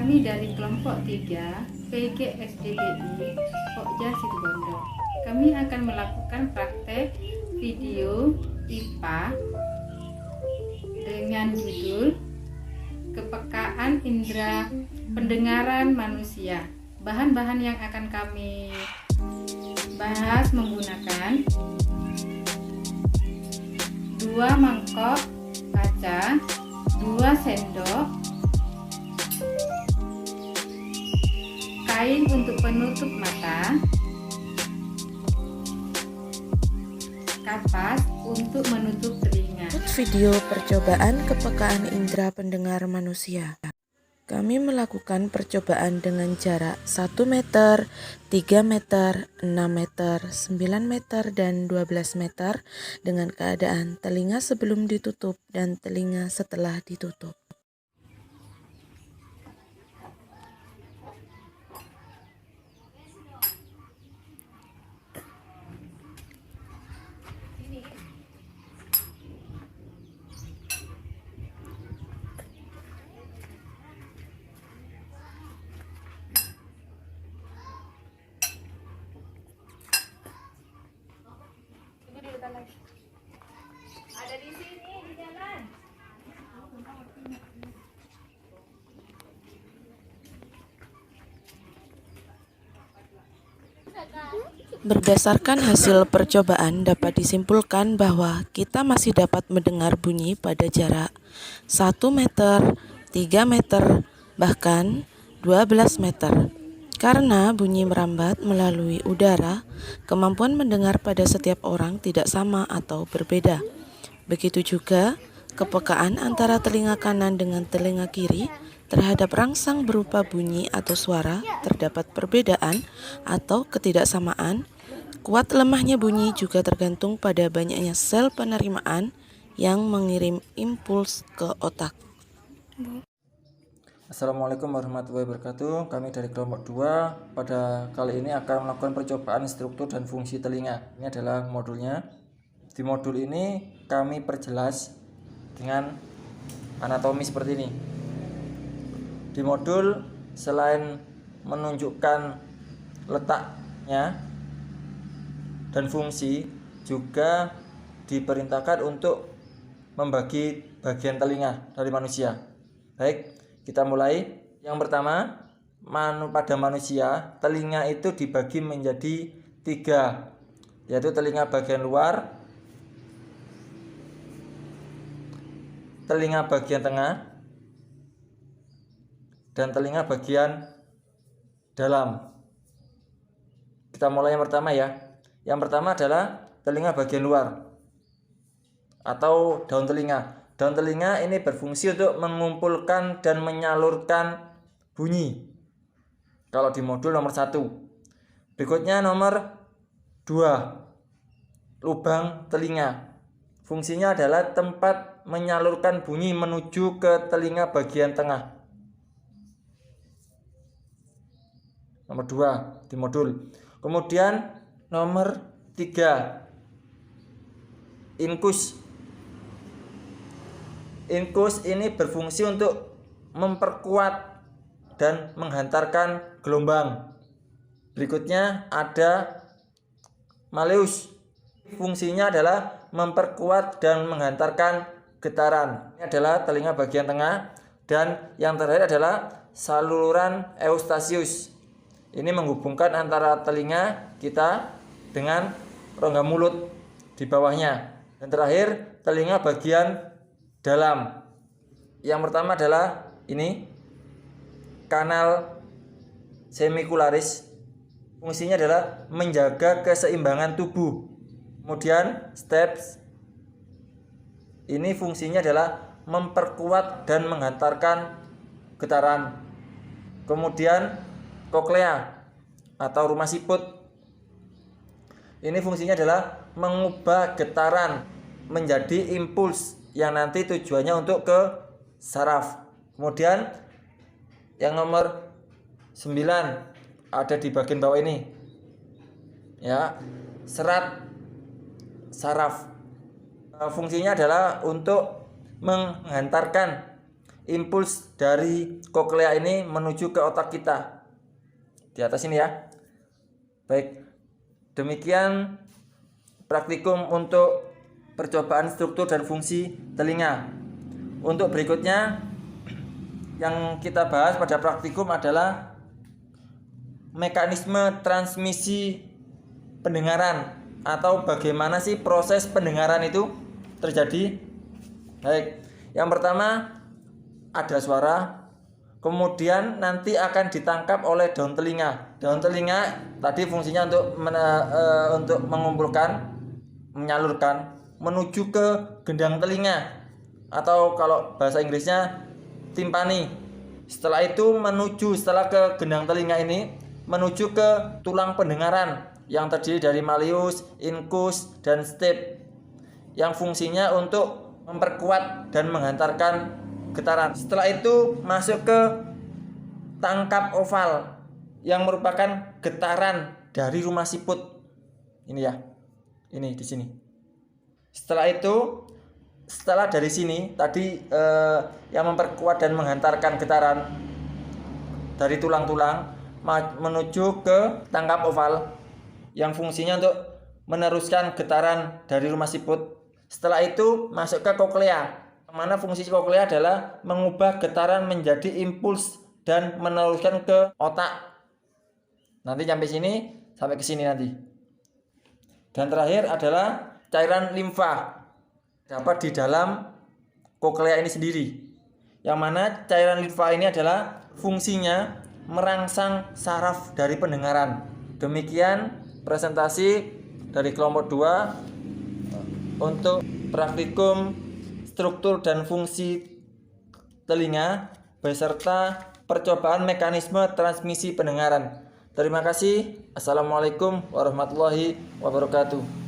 Kami dari kelompok 3 PGSDBI Pokja Situbondo. Kami akan melakukan praktek video IPA dengan judul Kepekaan Indera Pendengaran Manusia. Bahan-bahan yang akan kami bahas menggunakan 2 mangkok kaca, 2 sendok, kain untuk penutup mata, kapas untuk menutup telinga. Video percobaan kepekaan indera pendengar manusia. Kami melakukan percobaan dengan jarak 1 meter, 3 meter, 6 meter, 9 meter, dan 12 meter dengan keadaan telinga sebelum ditutup dan telinga setelah ditutup. Ada di sini di jalan. Berdasarkan hasil percobaan dapat disimpulkan bahwa kita masih dapat mendengar bunyi pada jarak 1 meter, 3 meter, bahkan 12 meter. Karena bunyi merambat melalui udara, kemampuan mendengar pada setiap orang tidak sama atau berbeda. Begitu juga kepekaan antara telinga kanan dengan telinga kiri terhadap rangsang berupa bunyi atau suara terdapat perbedaan atau ketidaksamaan. Kuat lemahnya bunyi juga tergantung pada banyaknya sel penerimaan yang mengirim impuls ke otak. Assalamualaikum warahmatullahi wabarakatuh. Kami dari kelompok 2 pada kali ini akan melakukan percobaan struktur dan fungsi telinga. Ini adalah modulnya. Di modul ini kami perjelas dengan anatomi seperti ini. Di modul selain menunjukkan letaknya dan fungsi, juga diperintahkan untuk membagi bagian telinga dari manusia. Baik, kita mulai. Yang pertama, pada manusia telinga itu dibagi menjadi 3, yaitu telinga bagian luar, telinga bagian tengah, dan telinga bagian dalam. Kita mulai yang pertama ya. Yang pertama adalah telinga bagian luar atau daun telinga. Daun telinga ini berfungsi untuk mengumpulkan dan menyalurkan bunyi. Kalau di modul nomor 1. Berikutnya nomor 2. Lubang telinga. Fungsinya adalah tempat menyalurkan bunyi menuju ke telinga bagian tengah. Nomor 2 di modul. Kemudian nomor 3. Inkus. Inkus ini berfungsi untuk memperkuat dan menghantarkan gelombang. Berikutnya ada malleus. Fungsinya adalah memperkuat dan menghantarkan getaran. Ini adalah telinga bagian tengah. Dan yang terakhir adalah saluran Eustachius. Ini menghubungkan antara telinga kita dengan rongga mulut di bawahnya. Dan terakhir telinga bagian dalam. Yang pertama adalah ini kanal semicularis. Fungsinya adalah menjaga keseimbangan tubuh. Kemudian stapes. Ini fungsinya adalah memperkuat dan menghantarkan getaran. Kemudian koklea atau rumah siput. Ini fungsinya adalah mengubah getaran menjadi impuls yang nanti tujuannya untuk ke saraf. Kemudian yang nomor 9 ada di bagian bawah ini. Ya, serat saraf. Fungsinya adalah untuk menghantarkan impuls dari koklea ini menuju ke otak kita. Di atas ini ya. Baik, demikian praktikum untuk percobaan struktur dan fungsi telinga. Untuk berikutnya yang kita bahas pada praktikum adalah mekanisme transmisi pendengaran, atau bagaimana sih proses pendengaran itu terjadi. Baik, yang pertama ada suara, kemudian nanti akan ditangkap oleh daun telinga. Daun telinga tadi fungsinya untuk mengumpulkan, menyalurkan menuju ke gendang telinga, atau kalau bahasa Inggrisnya timpani. Setelah itu setelah ke gendang telinga ini menuju ke tulang pendengaran yang terdiri dari malleus, incus, dan stip, yang fungsinya untuk memperkuat dan menghantarkan getaran. Setelah itu masuk ke tangkap oval yang merupakan getaran dari rumah siput. Ini ya. Ini di sini. Setelah dari sini tadi yang memperkuat dan menghantarkan getaran dari tulang-tulang menuju ke tangkap oval yang fungsinya untuk meneruskan getaran dari rumah siput. Setelah itu masuk ke koklea, mana fungsi koklea adalah mengubah getaran menjadi impuls dan meneruskan ke otak. Nanti sampai ke sini nanti. Dan terakhir adalah cairan limfa dapat di dalam koklea ini sendiri. Yang mana cairan limfa ini adalah fungsinya merangsang saraf dari pendengaran. Demikian presentasi dari kelompok 2 untuk praktikum struktur dan fungsi telinga beserta percobaan mekanisme transmisi pendengaran. Terima kasih. Assalamualaikum warahmatullahi wabarakatuh.